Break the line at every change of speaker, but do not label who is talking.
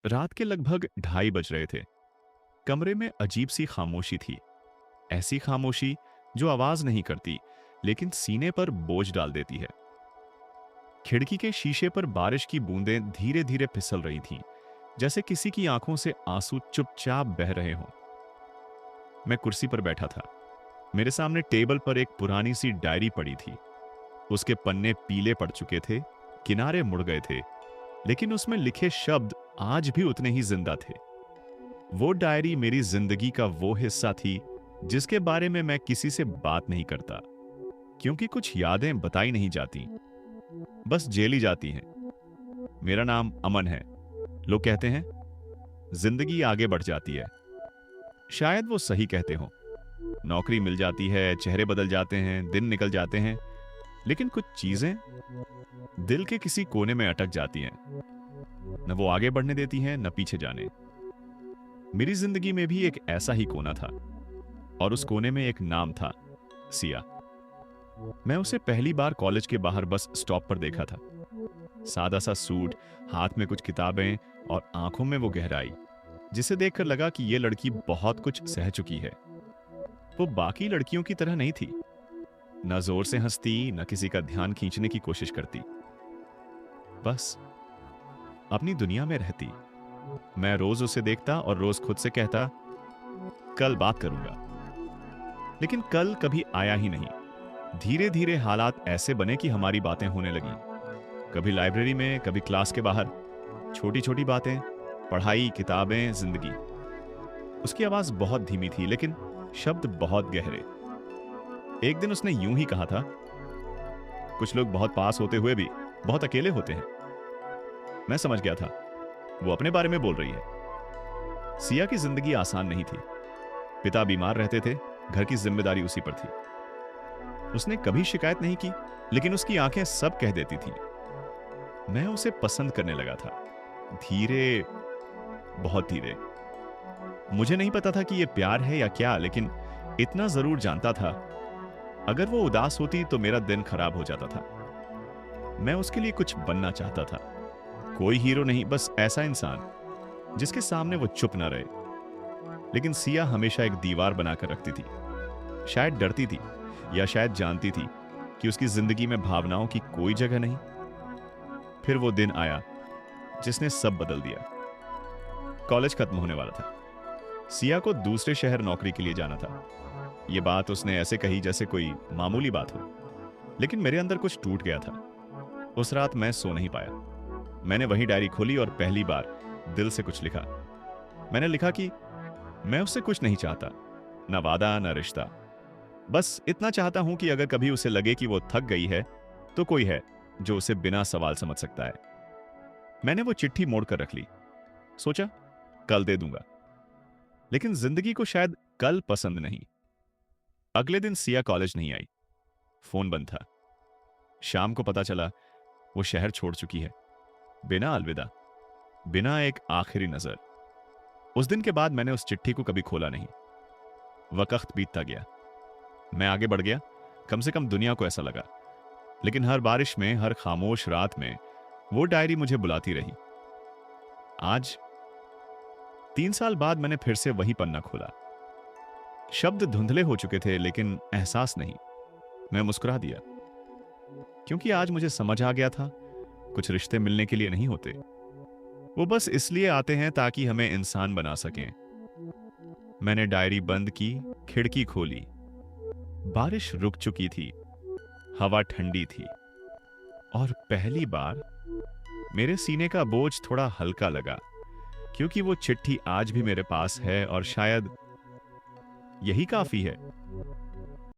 रात के लगभग 2:30 बज रहे थे। कमरे में अजीब सी खामोशी थी। ऐसी खामोशी जो आवाज नहीं करती, लेकिन सीने पर बोझ डाल देती है। खिड़की के शीशे पर बारिश की बूंदें धीरे धीरे फिसल रही थीं, जैसे किसी की आंखों से आंसू चुपचाप बह रहे हों। मैं कुर्सी पर बैठा था। मेरे सामने टेबल पर एक पुरानी सी डायरी पड़ी थी। उसके पन्ने पीले पड़ चुके थे, किनारे मुड़ गए थे, लेकिन उसमें लिखे शब्द आज भी उतने ही जिंदा थे। वो डायरी मेरी जिंदगी का वो हिस्सा थी जिसके बारे में मैं किसी से बात नहीं करता, क्योंकि कुछ यादें बताई नहीं जाती, बस जेली जाती हैं। मेरा नाम अमन है। लोग कहते हैं जिंदगी आगे बढ़ जाती है। शायद वो सही कहते हो। नौकरी मिल जाती है, चेहरे बदल जाते हैं, दिन निकल जाते हैं, लेकिन कुछ चीजें दिल के किसी कोने में अटक जाती हैं। न वो आगे बढ़ने देती हैं, न पीछे जाने। मेरी जिंदगी में भी एक ऐसा ही कोना था, और उस कोने में एक नाम था, सिया। मैं उसे पहली बार कॉलेज के बाहर बस स्टॉप पर देखा था। सादा सा सूट, हाथ में कुछ किताबें और आंखों में वो गहराई, जिसे देखकर लगा कि ये लड़की बहुत कुछ सह चुकी है। वो बाकी लड़कियों की तरह नहीं थी। न जोर से हंसती, न किसी का ध्यान खींचने की कोशिश करती। बस अपनी दुनिया में रहती। मैं रोज उसे देखता और रोज खुद से कहता, कल बात करूंगा। लेकिन कल कभी आया ही नहीं। धीरे धीरे हालात ऐसे बने कि हमारी बातें होने लगी। कभी लाइब्रेरी में, कभी क्लास के बाहर। छोटी छोटी बातें, पढ़ाई, किताबें, जिंदगी। उसकी आवाज बहुत धीमी थी, लेकिन शब्द बहुत गहरे। एक दिन उसने यूं ही कहा था, कुछ लोग बहुत पास होते हुए भी बहुत अकेले होते हैं। मैं समझ गया था, वो अपने बारे में बोल रही है। सिया की जिंदगी आसान नहीं थी। पिता बीमार रहते थे, घर की जिम्मेदारी उसी पर थी। उसने कभी शिकायत नहीं की, लेकिन उसकी आंखें सब कह देती थी। मैं उसे पसंद करने लगा था, धीरे, बहुत धीरे। मुझे नहीं पता था कि यह प्यार है या क्या, लेकिन इतना जरूर जानता था, अगर वो उदास होती तो मेरा दिन खराब हो जाता था। मैं उसके लिए कुछ बनना चाहता था। कोई हीरो नहीं, बस ऐसा इंसान जिसके सामने वो चुप ना रहे। लेकिन सिया हमेशा एक दीवार बनाकर रखती थी। शायद डरती थी, या शायद जानती थी कि उसकी जिंदगी में भावनाओं की कोई जगह नहीं। फिर वो दिन आया जिसने सब बदल दिया। कॉलेज खत्म होने वाला था। सिया को दूसरे शहर नौकरी के लिए जाना था। ये बात उसने ऐसे कही जैसे कोई मामूली बात हो, लेकिन मेरे अंदर कुछ टूट गया था। उस रात मैं सो नहीं पाया। मैंने वही डायरी खोली और पहली बार दिल से कुछ लिखा। मैंने लिखा कि मैं उससे कुछ नहीं चाहता, ना वादा, ना रिश्ता। बस इतना चाहता हूं कि अगर कभी उसे लगे कि वो थक गई है, तो कोई है जो उसे बिना सवाल समझ सकता है। मैंने वो चिट्ठी मोड़ कर रख ली। सोचा कल दे दूंगा। लेकिन जिंदगी को शायद कल पसंद नहीं। अगले दिन सिया कॉलेज नहीं आई। फोन बंद था। शाम को पता चला वो शहर छोड़ चुकी है, बिना अलविदा, बिना एक आखिरी नजर। उस दिन के बाद मैंने उस चिट्ठी को कभी खोला नहीं। वक्त बीतता गया, मैं आगे बढ़ गया, कम से कम दुनिया को ऐसा लगा। लेकिन हर बारिश में, हर खामोश रात में वो डायरी मुझे बुलाती रही। आज 3 साल बाद मैंने फिर से वही पन्ना खोला। शब्द धुंधले हो चुके थे, लेकिन एहसास नहीं। मैं मुस्कुरा दिया, क्योंकि आज मुझे समझ आ गया था, कुछ रिश्ते मिलने के लिए नहीं होते। वो बस इसलिए आते हैं ताकि हमें इंसान बना सकें। मैंने डायरी बंद की, खिड़की खोली। बारिश रुक चुकी थी, हवा ठंडी थी, और पहली बार मेरे सीने का बोझ थोड़ा हल्का लगा, क्योंकि वो चिट्ठी आज भी मेरे पास है, और शायद यही काफी है।